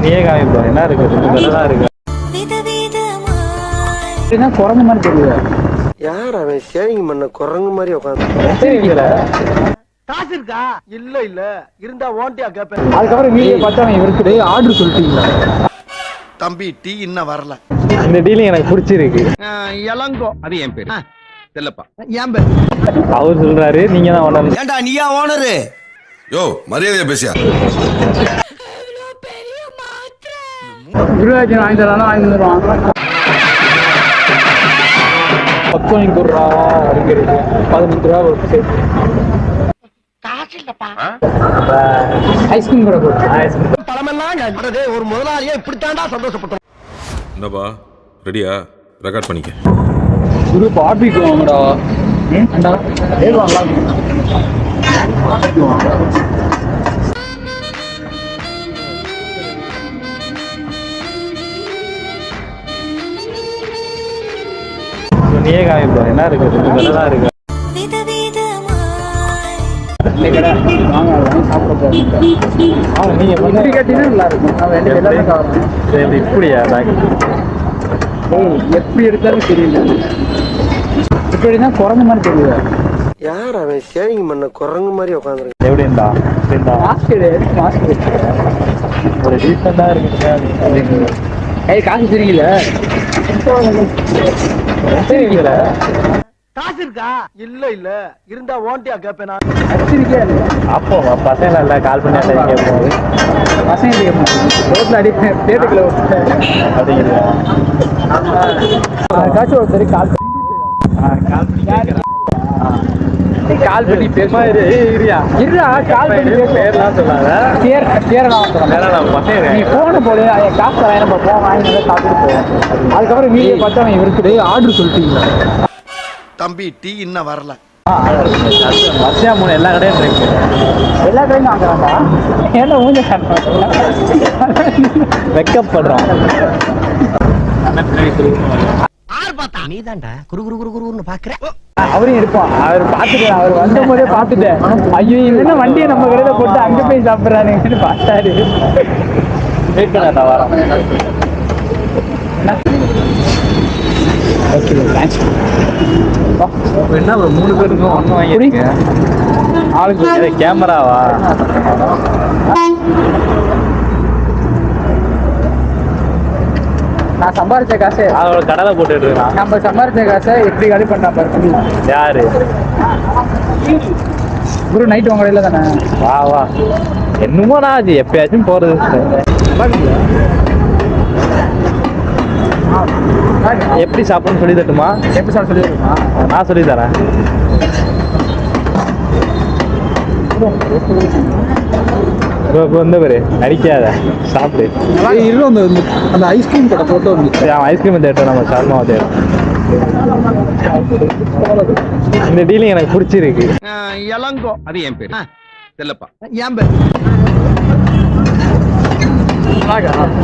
நீயே காமிப்பா என்ன இருக்கு தான் இருக்கு குரங்கு மாதிரி தெரியல. யார் அவன் சேவிங் பண்ண குரங்கு மாதிரி உட்காந்து காசு இருக்கா? இல்ல இல்ல இருந்தா ஓண்டியா கேப்பேன். அதுக்கப்புறம் வீடியோ பார்த்தா அவன் இவருக்கு ஆர்டர் சொல்லிட்டீங்களா? தம்பி டீ இன்னும் வரல. இந்த டீலிங் எனக்கு பிடிச்சிருக்கு. இளங்கோ அது என் பேரு செல்லப்பா. என் பேரு அவர் சொல்றாரு நீங்க தான் ஓனர். ஏண்டா நீயா ஓனரு? யோ மரியாதையா பேசியா? குருவாஜி வாங்கி தரலாம் வாங்கி தருவான். 19 ரூபா அப்படிங்கிறது 15 ரூபா ஒரு செட். காசு இல்லப்பா. ஐஸ்கிரீம் கூட போட்டு ஐஸ்கிரீம் பழமெல்லாம் ஒரு முதலாளியா இப்படித்தாண்டா சந்தோஷப்பட்டோம். என்னப்பா ரெடியா? ரெக்கார்ட் பண்ணிக்க. குரு பார்பிக்கு வாங்கடா. ஏன் வாங்கலாம்? நீயே காமிப்பா என்ன இருக்கு தான் இருக்கு. இப்படியா எப்படி எடுத்தாலும் தெரியல. இப்படிதான் குரங்கு மாதிரி தெரியல. யார் அவன் சேவிங் பண்ண குரங்கு மாதிரி உட்காந்துருக்கு? எப்படி இருந்தா ஒரு டீசெண்டா இருக்கு. காசு தெரியல. காசு இருக்கா? இல்ல இல்ல இருந்தா ஓண்டியா கேப்பேன். அப்போ பசங்க இல்ல கால் பண்ணி கேட்போம். பசங்க ரோட்ல அடி தேட்டுக்குள்ள அப்படிங்கிற காசு ஒருத்தர் கால் பண்ணி பேசுமா. கால் பண்ணி பேர்லாம் சொல்லாத. நீ போன போது காசு தரேன் நம்ம போ வாங்கி சாப்பிட்டு போவோம். அதுக்கப்புறம் வீடியோ பார்த்தா அவன் இவருக்கு ஆர்டர் சொல்லிட்டீங்களா? தம்பி டீ இன்னும் வரல. வரிசையா மூணு எல்லா கடையும் இருக்கு. எல்லா கடையும் வாங்குறாங்க. ஏன்னா ஊஞ்ச வெக்கப்படுறான். அவரையும் இருப்பான். அவர் பாத்துட்டேன். அவர் வந்த போதே பாத்துட்டேன். ஐயோ என்ன வண்டியை நம்ம கடையில போட்டு அங்க போய் சாப்பிடுறானுன்னு பார்த்தாரு. வரோம். என்ன ஒரு 3 பேருக்கும் ஒண்ணு வாங்கி ஆளுக்கு கேமராவா? நான் சம்பாரிச்ச காசு அவரோட கடலை போட்டுட்டு இருக்கான். நம்ம சம்பாரிச்ச காசை எப்படி காலி பண்ணா பாரு. யாரு குரு? நைட் உங்க கடையில தானே? வா வா என்னமோ நான் அது எப்பயாச்சும் போறது. எப்படி சாப்பிடணும்னு சொல்லி தட்டுமா? எப்படி சாப்பிட சொல்லி தருமா? நான் சொல்லி தரேன். வந்தவரு நடிக்காத சாப்பிடு. அந்த ஐஸ்கிரீம் கடை போட்டோ ஐஸ்கிரீம் தேட்டர் நம்ம சர்மா தேட்டர். இந்த டீலிங் எனக்கு பிடிச்சிருக்கு. இளங்கோ அது என் பேரு செல்லப்பா. என் பேரு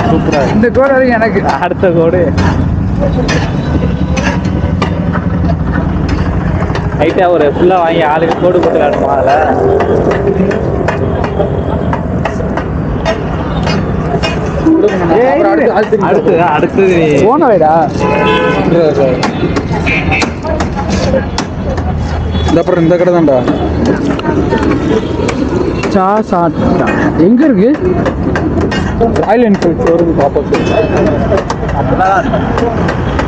சூப்பரா. இந்த கோடு எனக்கு அடுத்த கோடு லைட்டா ஒரு ஃபுல்லா வாங்கி ஆளுக்கு கோடு போட்டு காட்டுமா? அதுல அடுத்தது போன வைடா. அப்புறம் இந்த கடை தான்டா. எங்க இருக்கு? Royal Enfield showroom opposite.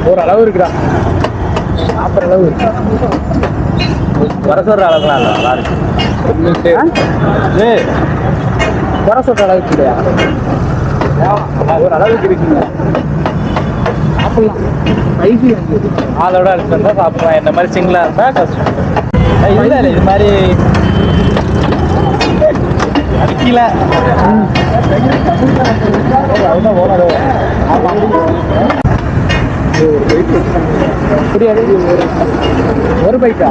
ஓரளவு இருக்குடா. சாப்பிட்ற அளவு குறை சொல்ற அளவுக்குலாம் இல்லை. நல்லா இருக்கு. குறை சொல்ற அளவுக்கு இல்லையா? ஒரு அளவுக்கு இருக்குங்க. சாப்பிடலாம். ஆளோட இருந்தா சாப்பிடலாம். இந்த மாதிரி சிங்கிளா இருந்தா கஷ்டம். இல்லை இது மாதிரி அடிக்கல. அதுதான் ஓனரு. புரியாது. ஒரு பைக்கா?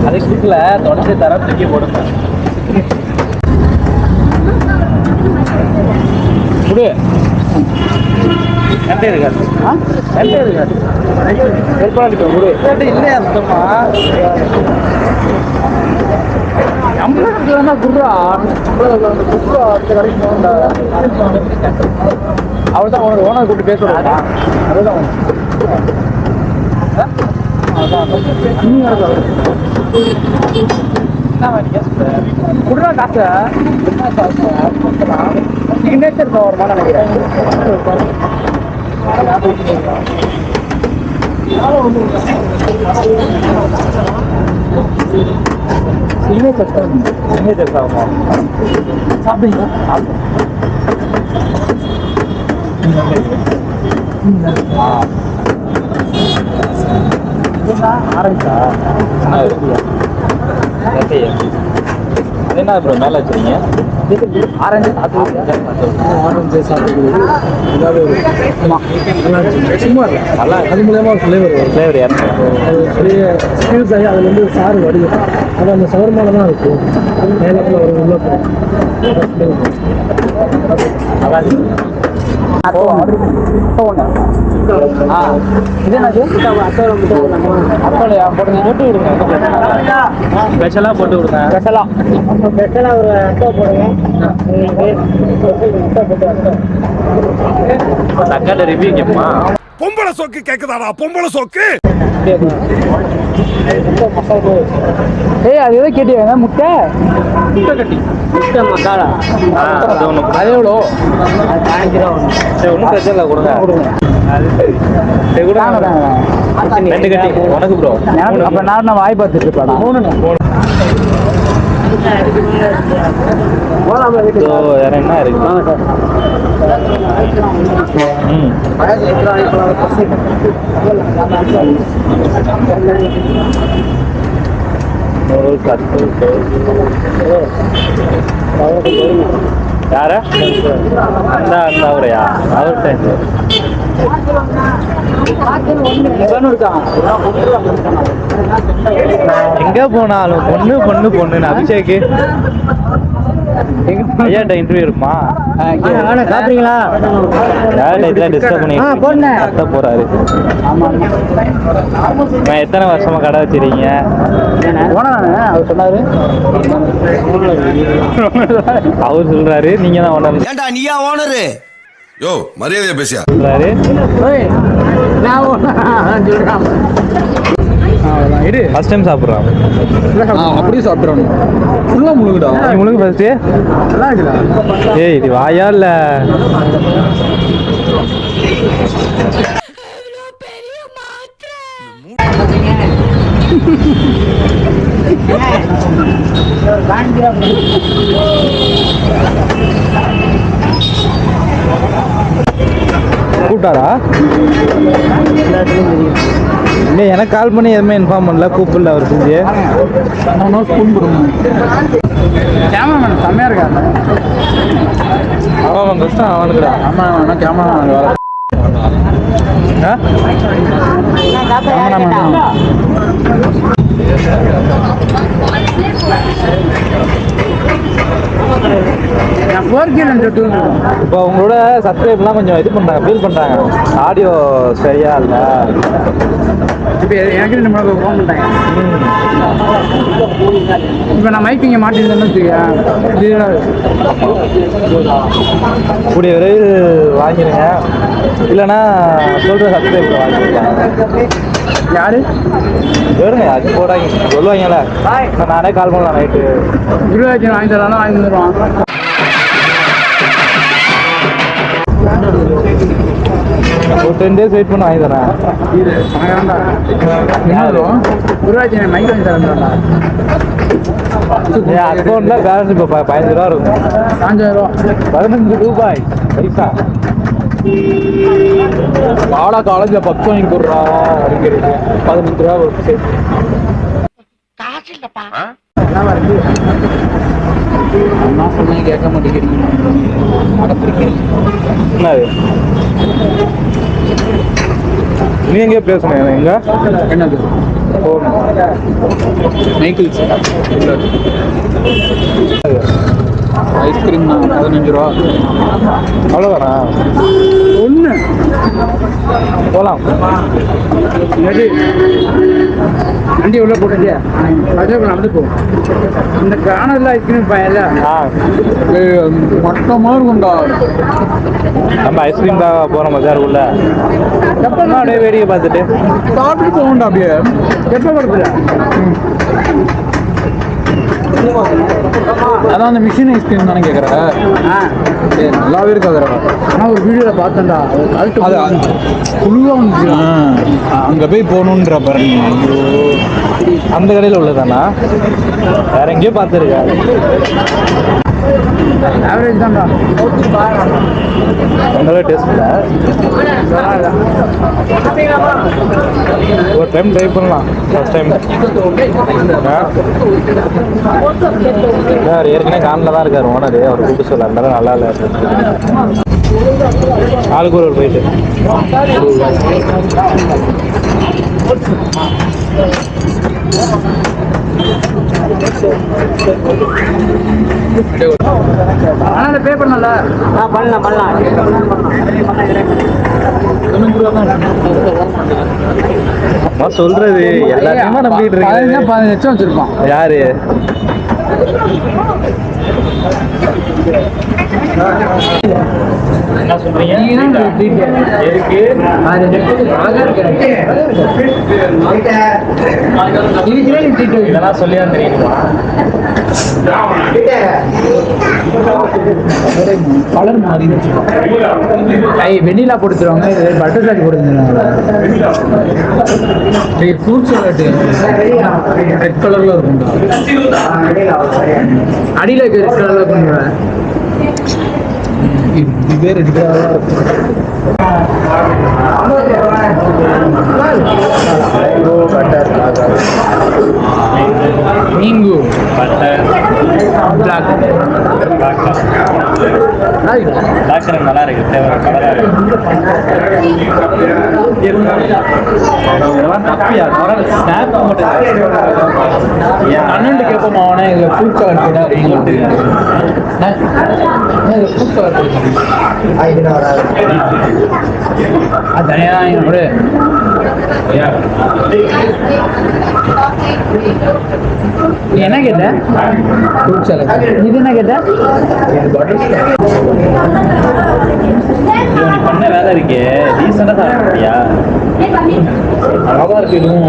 அதுக்கு வீட்டில் தொடச்சி தரம் தூக்கி போடுங்க. முடி என்கிட்ட இருக்காது. என்கிட்ட இருக்காது. இல்லையா சுத்தமா நம்மளா குர்ரா குர்ரா அந்த கடைக்கு போகண்டா. அவள் தான் ஓனர் கூப்பிட்டு பேச விடுறா. அதுதான் குடுறா காசு. சிக்னேச்சர் வருமா நினைக்கிறேன். சிக்னேச்சர் ஆகுமா? சாப்பிடுங்க. ஆரம்பிச்சா அது என்ன ப்ரோ மேலே வச்சுருங்க? ஆரஞ்சு ஆரஞ்சு சாப்பிட்டு ஏதாவது சும்மா நல்லா அது மூலயமா ஒரு ஃப்ளேவர் ஸ்கில்ஸ் ஆகி அதில் வந்து சாறு வடியும். அது அந்த சவர்மால தான் இருக்கும். மேலத்தில் ஒரு உள்ள நல்லா ஸ்பெஷலா போட்டு விடுங்க. ஸ்பெஷலா ஒரு அட்டை போடுங்க. தக்காளி ரிவ்யூ கேட்பா. பொம்பளை சோக்கு கேக்குதாடா? பொம்பளை சோக்கு ஏய் அது எதோ கேட்டியாங்க? முட்டை கட்டி முட்டை மசாலா அது ஒன்று. அது எவ்வளோ? 15 ரூபா. சரி ஒன்றும் பிரச்சனை இல்லை, கொடுங்க. சரி கூட 2 கட்டி உனக்கு ப்ரோ. அப்போ நான் வாய் பார்த்துட்டு இருப்பேன். 3 வேற என்ன இருக்கு? யார அந்த அவரையா? அவர்கிட்ட எங்க போனாலும் பொண்ணு பொண்ணு பொண்ணு. அபிஷேக் ஐயாட்ட இன்டர்வியூ இருக்குமா? சாப்பிடுறீங்களா? இதெல்லாம் டிஸ்டர்ப் பண்ணி போறாரு. நான் எத்தனை வருஷமா கடை வச்சிருக்கீங்க? அவர் சொன்னாரு. அவர் சொல்றாரு நீங்க தான் ஓனர். ஏண்டா நீயா ஓனரு? யோ மரியாதையா பேசியா சொல்றாரு. ஃபர்ஸ்ட் டைம் சாப்பிட்றான். அப்படியே சாப்பிட்றான். ஃபுல்லாக முழுகுடா. முழுகு ஃபர்ஸ்ட்டு. நல்லா இருக்குடா. ஏய் இது வாயா இல்லை? கூப்பிட்டாரா? இல்லை எனக்கு கால் பண்ணி எதுவுமே இன்ஃபார்ம் பண்ணல, கூப்பிடல அவர் செஞ்சு. கேமராமேன் செம்மையா இருக்காங்க. அவன் கஷ்டம் அவனுக்குடா. ஆமாம் கேமராமேன் வேலை. இப்போ உங்களோட சப்ஸ்கிரைப்லாம் கொஞ்சம் இது பண்ணுறாங்க, ஃபீல் பண்ணுறாங்க. ஆடியோ சரியா இல்லை. இப்போ எனக்கு நம்மளுக்கு ஃபோன் பண்ணிட்டாங்க. இப்போ நான் மைக் இங்கே மாட்டிருந்தேன்னு வச்சுக்கேன். கூடிய விரைவில் வாங்கிடுங்க, இல்லைன்னா சொல்கிற சப்ஸ்கிரைபர் வாங்கிக்கலாம். யாரு வேறுங்க அது போடாங்க சொல்லுவாங்கல்ல. நானே கால் பண்ணலாம் நைட்டு. குருவாச்சி வாங்கி தரலாம், வாங்கி தருவான். ஒரு 10 days வெயிட் பண்ண வாங்கி தரேன். குருவாச்சி மைக் வாங்கி தரேன். என் அக்கௌண்ட்டில் பேலன்ஸ் இப்போ 15 ரூபா இருக்கும். 5000 ரூபா. 15 ரூபாய் பைசா. பாலா காலேஜில் பப்ஸ் வாங்கி கொடுறா அப்படிங்கிறது 15 ரூபா ஒரு சரி. அண்ணா சொன்னேன் கேட்க மாட்டேங்கிறீங்க. என்னது நீ எங்கேயோ பேசணும்? எங்க என்னது மைக்கிள்ஸ் ஐஸ்கிரீம் தான் 15 ரூபா. அவ்வளோதானா? ஒன்று போகலாம். வண்டி உள்ள போட்டுட்டு நடந்து போகும். இந்த காணல ஐஸ்கிரீம் பையன்ல மட்டமாக இருக்கும்டா. நம்ம ஐஸ்கிரீம் தான் போகிற மாதிரி இருக்கும்ல. எப்போ அப்படியே வேடிக்கை பார்த்துட்டு சாப்பிட்டு போகணும்டா. அப்படியே எப்போ கொடுக்குற? அதான் அந்த மிஷின் ஐஸ்கிரீம் தானே கேட்குறேன். நல்லாவே இருக்காது. ஆனால் ஒரு வீடியோவில் பார்த்தேன்டா, அது ஃபுல்லாக வந்துச்சு. அங்கே போய் போகணுன்ற பாருங்க. அந்த கடையில் உள்ளதானா? வேற எங்கேயோ பார்த்துருக்கேன். ஆவரேஜ் தான்டா. நல்லாவே டேஸ்ட் இல்லை. ஒரு டைம் ட்ரை பண்ணலாம். ஃபர்ஸ்ட் டைம் ஏற்கனவே கானில் தான் இருக்கார் ஓனர். அவர் கூப்பிட்டு சொல்ல இருந்தாலும் நல்லா இல்லை. ஆளுக்கு ஒரு போயிட்டு ஆனால் பே பண்ணல. பண்ணலாம் சொல்றது எல்லாத்தையுமே நம்பிட்டு இருக்கு. 15 லட்சம் வச்சிருப்பான். யாரு? என்ன சொல்றீங்க? இதெல்லாம் சொல்லியா தெரியுமா? கலர் மாறி வெண்ணிலா கொடுத்துருவாங்க. பட்டர் சாரி கொடுத்துருவாங்க. ஃப்ரூட் சாலட் ரெட் கலர்ல இருக்கும். அடியில் ரெட் கலர்ல இருக்கும். இது ரெட் கலர்ல நீங்கு பட்டர் பிளாக் நல்லா இருக்கு. ஃபேவரட் கலரா இருக்கு. அண்ணன் கேட்போமா? அவனே இதில் ஃப்ரூட் கலர் ஃப்ரூட் கலர் அது தனியாக என்னோட நீ என்ன கேட்ட? Fruit salad. இது என்ன கேட்ட? நீ பண்ண வேலை இருக்கே. டீசெண்டாக சாப்பிட்டியா? அழகா இருக்கு. இதுவும்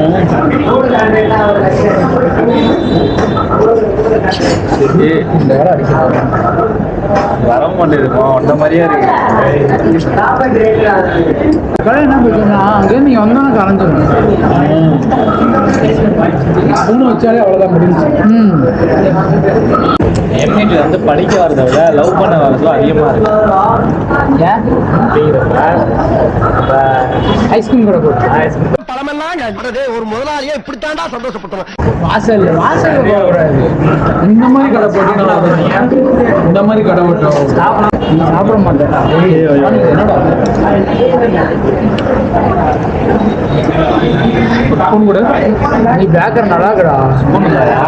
இந்த வேலை அடிக்கிறாங்க. வர மாட்டேதுமா அந்த மாதிரியே இருக்கு. என்ன பிரச்சனை? அங்கேருந்து நீங்கள் வந்தோன்னா கலைஞ்சிடும். ஸ்பூன் வச்சாலே அவ்வளோதான் முடிஞ்சு. எம்இடி வந்து படிக்க வரதை விட லவ் பண்ண வரதும் அதிகமாக இருக்கு. ஏன் ஐஸ்கிரீம் கூட போட்டு ஒரு முதலாளியா இப்படித்தாண்டா சந்தோஷப்பட்டோம். வாசல் போகக்கூடாது. இந்த மாதிரி கடை போட்டு நல்லா இந்த மாதிரி கடை போட்டோம். சாப்பிட மாட்டேன். என்னடா ஸ்பூன் கூட நீ பேக்கர் நல்லா இருக்கடா. ஸ்பூன் இல்லையா?